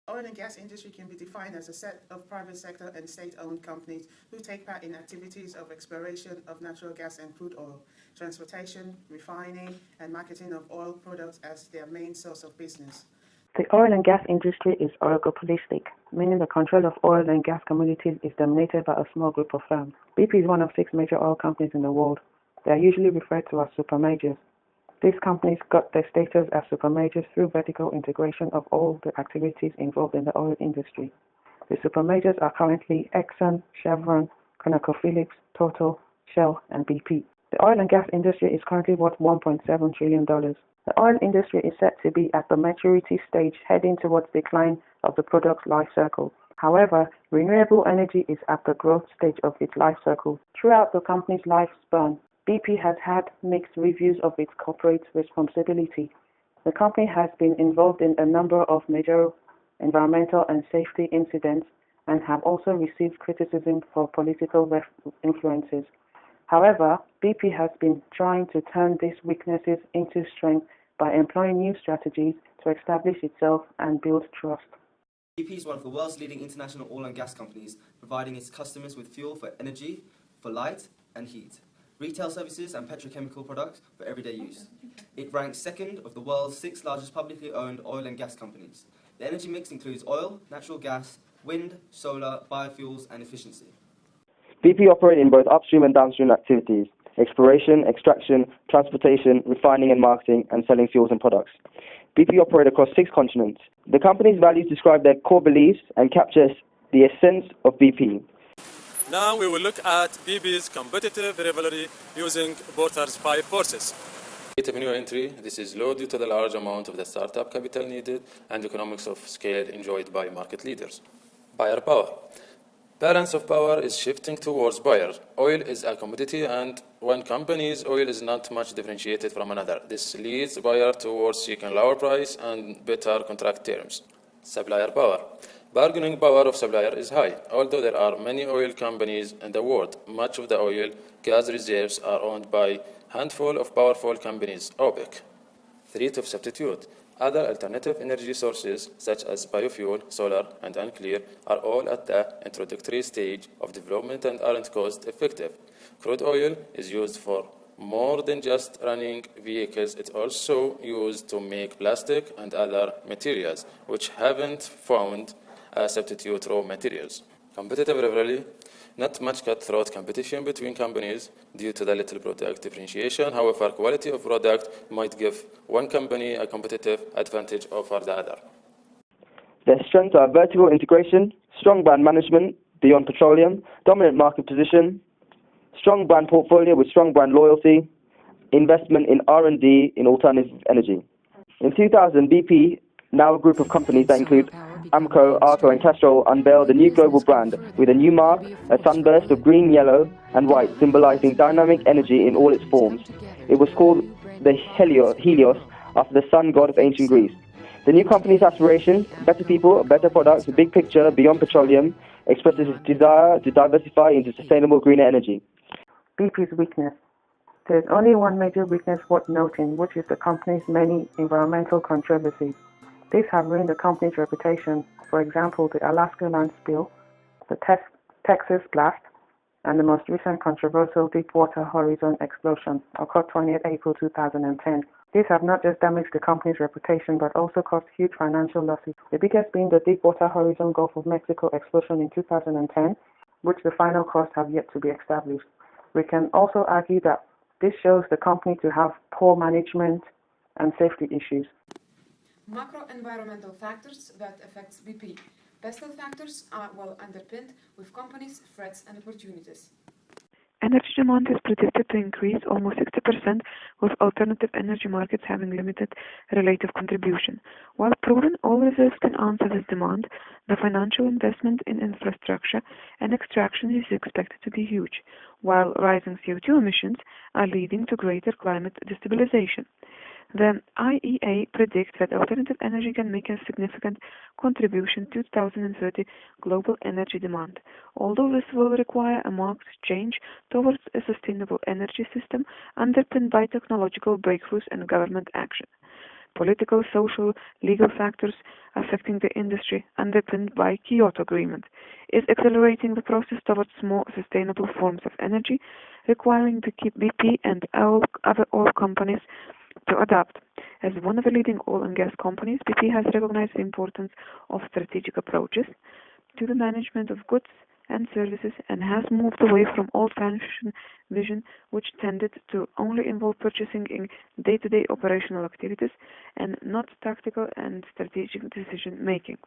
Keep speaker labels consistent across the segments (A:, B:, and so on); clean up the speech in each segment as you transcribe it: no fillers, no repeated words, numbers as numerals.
A: Oil and gas industry can be defined as a set of private sector and state-owned companies who take part in activities of exploration of natural gas and crude oil, transportation, refining, and marketing of oil products as their main source of business.
B: The oil and gas industry is oligopolistic, meaning the control of oil and gas commodities is dominated by a small group of firms. BP is one of 6 major oil companies in the world. They are usually referred to as supermajors. These companies got their status as supermajors through vertical integration of all the activities involved in the oil industry. The supermajors are currently Exxon, Chevron, ConocoPhillips, Total, Shell, and BP. The oil and gas industry is currently worth $1.7 trillion. The oil industry is said to be at the maturity stage heading towards decline of the product's life cycle. However, renewable energy is at the growth stage of its life cycle. Throughout the company's lifespan, BP has had mixed reviews of its corporate responsibility. The company has been involved in a number of major environmental and safety incidents and have also received criticism for political influences. However, BP has been trying to turn these weaknesses into strength by employing new strategies to establish itself and build trust.
C: BP is one of the world's leading international oil and gas companies, providing its customers with fuel for energy, for light and heat, retail services and petrochemical products for everyday use. It ranks second of the world's 6 largest publicly owned oil and gas companies. The energy mix includes oil, natural gas, wind, solar, biofuels and efficiency.
D: BP operates in both upstream and downstream activities: exploration, extraction, transportation, refining and marketing, and selling fuels and products. BP operates across 6 continents. The company's values describe their core beliefs and capture the essence of BP.
E: Now we will look at BP's competitive rivalry using Porter's 5 forces.
F: New entry. This is low due to the large amount of the startup capital needed and economics of scale enjoyed by market leaders. Buyer power. Balance of power is shifting towards buyers. Oil is a commodity, and one company's oil is not much differentiated from another. This leads buyer towards seeking lower price and better contract terms. Supplier power. Bargaining power of supplier is high. Although there are many oil companies in the world, much of the oil gas reserves are owned by a handful of powerful companies, OPEC. Threat of substitute. Other alternative energy sources, such as biofuel, solar, and nuclear, are all at the introductory stage of development and aren't cost effective. Crude oil is used for more than just running vehicles. It's also used to make plastic and other materials, which haven't found a substitute raw materials. Competitive rivalry. Not much cutthroat competition between companies due to the little product differentiation. However, quality of product might give one company a competitive advantage over the other.
D: Their strengths are vertical integration, strong brand management beyond petroleum, dominant market position, strong brand portfolio with strong brand loyalty, investment in R&D in alternative energy. In 2000, BP, now a group of companies that include Aramco, Arco, and Castrol, unveiled a new global brand with a new mark, a sunburst of green, yellow, and white, symbolizing dynamic energy in all its forms. It was called the Helios, after the sun god of ancient Greece. The new company's aspiration, better people, better products, big picture, beyond petroleum, expresses its desire to diversify into sustainable greener energy.
B: BP's weakness. There is only one major weakness worth noting, which is the company's many environmental controversies. These have ruined the company's reputation. For example, the Alaska land spill, the Texas blast, and the most recent controversial Deepwater Horizon explosion occurred 28 April 2010. These have not just damaged the company's reputation, but also caused huge financial losses, the biggest being the Deepwater Horizon Gulf of Mexico explosion in 2010, which the final costs have yet to be established. We can also argue that this shows the company to have poor management and safety issues.
G: Macro-environmental factors that affects BP. Pestle factors are well underpinned with companies' threats and opportunities.
H: Energy demand is predicted to increase almost 60%, with alternative energy markets having limited relative contribution. While proven oil reserves can answer this demand, the financial investment in infrastructure and extraction is expected to be huge, while rising CO2 emissions are leading to greater climate destabilization. The IEA predicts that alternative energy can make a significant contribution to 2030 global energy demand. Although this will require a marked change towards a sustainable energy system underpinned by technological breakthroughs and government action. political, social, legal factors affecting the industry underpinned by Kyoto Agreement, is accelerating the process towards more sustainable forms of energy, requiring the BP and all other oil companies to adapt. As one of the leading oil and gas companies, BP has recognized the importance of strategic approaches to the management of goods and services and has moved away from old-fashioned vision which tended to only involve purchasing in day-to-day operational activities and not tactical and strategic decision-making.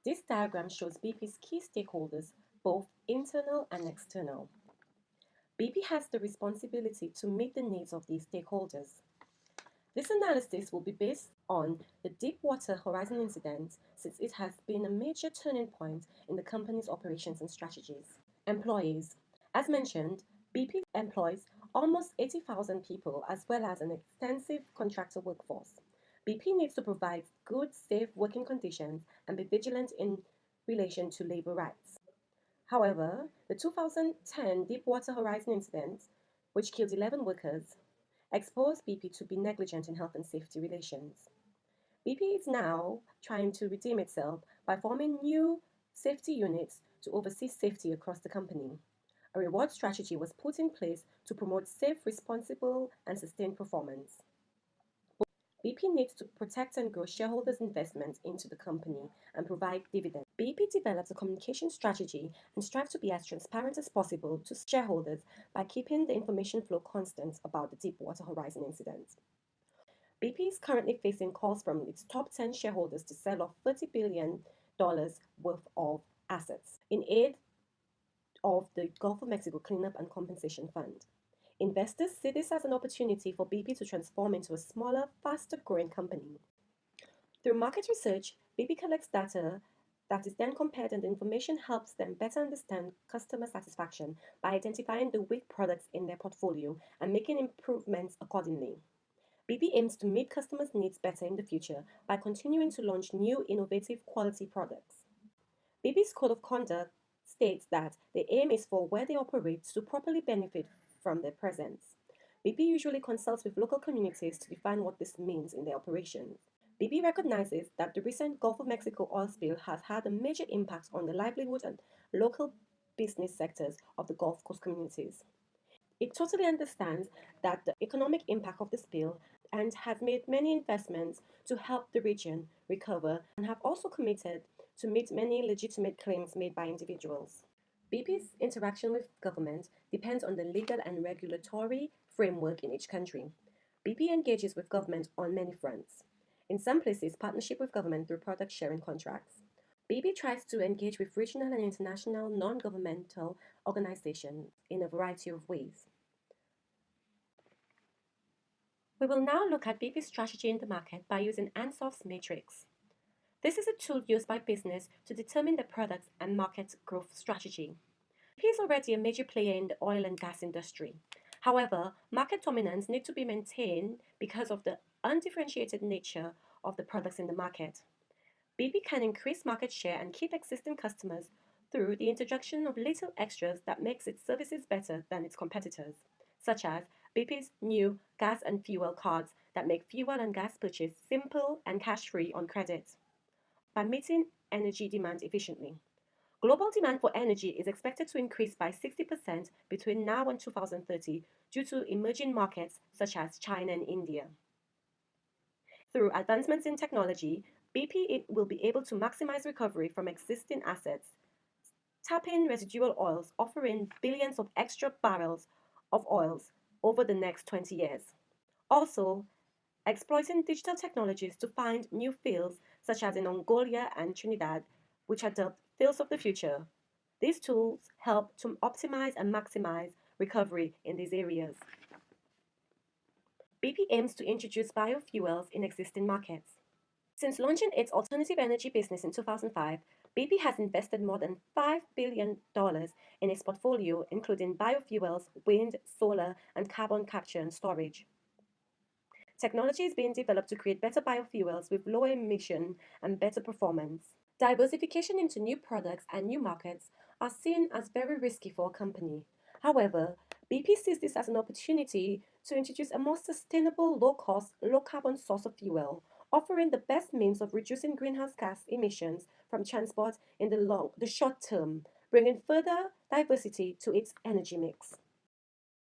I: This diagram shows BP's key stakeholders, both internal and external. BP has the responsibility to meet the needs of these stakeholders. This analysis will be based on the Deepwater Horizon incident, since it has been a major turning point in the company's operations and strategies. Employees. As mentioned, BP employs almost 80,000 people as well as an extensive contractor workforce. BP needs to provide good, safe working conditions and be vigilant in relation to labor rights. However, the 2010 Deepwater Horizon incident, which killed 11 workers, exposed BP to be negligent in health and safety relations. BP is now trying to redeem itself by forming new safety units to oversee safety across the company. A reward strategy was put in place to promote safe, responsible, and sustained performance. BP needs to protect and grow shareholders' investment into the company and provide dividends. BP develops a communication strategy and strives to be as transparent as possible to shareholders by keeping the information flow constant about the Deepwater Horizon incident. BP is currently facing calls from its top 10 shareholders to sell off $30 billion worth of assets in aid of the Gulf of Mexico Cleanup and Compensation Fund. Investors see this as an opportunity for BP to transform into a smaller, faster-growing company. Through market research, BP collects data that is then compared, and the information helps them better understand customer satisfaction by identifying the weak products in their portfolio and making improvements accordingly. BP aims to meet customers' needs better in the future by continuing to launch new, innovative, quality products. BP's Code of Conduct states that the aim is for where they operate to properly benefit from their presence. BP usually consults with local communities to define what this means in their operations. BP recognizes that the recent Gulf of Mexico oil spill has had a major impact on the livelihood and local business sectors of the Gulf Coast communities. It totally understands that the economic impact of the spill and has made many investments to help the region recover and have also committed to meet many legitimate claims made by individuals. BP's interaction with government depends on the legal and regulatory framework in each country. BP engages with government on many fronts. In some places, partnership with government through product sharing contracts. BP tries to engage with regional and international non-governmental organizations in a variety of ways. We will now look at BP's strategy in the market by using Ansoff's matrix. This is a tool used by business to determine the product and market growth strategy. BP is already a major player in the oil and gas industry. However, market dominance needs to be maintained because of the undifferentiated nature of the products in the market. BP can increase market share and keep existing customers through the introduction of little extras that makes its services better than its competitors, such as BP's new gas and fuel cards that make fuel and gas purchase simple and cash-free on credit. By meeting energy demand efficiently. Global demand for energy is expected to increase by 60% between now and 2030 due to emerging markets such as China and India. Through advancements in technology, BP will be able to maximize recovery from existing assets, tapping residual oils, offering billions of extra barrels of oils over the next 20 years. Also, exploiting digital technologies to find new fields such as in Mongolia and Trinidad, which are dubbed fields of the future. These tools help to optimize and maximize recovery in these areas. BP aims to introduce biofuels in existing markets. Since launching its alternative energy business in 2005, BP has invested more than $5 billion in its portfolio, including biofuels, wind, solar, and carbon capture and storage. Technology is being developed to create better biofuels with lower emission and better performance. Diversification into new products and new markets are seen as very risky for a company. However, BP sees this as an opportunity to introduce a more sustainable, low-cost, low-carbon source of fuel, offering the best means of reducing greenhouse gas emissions from transport in the short term, bringing further diversity to its energy mix.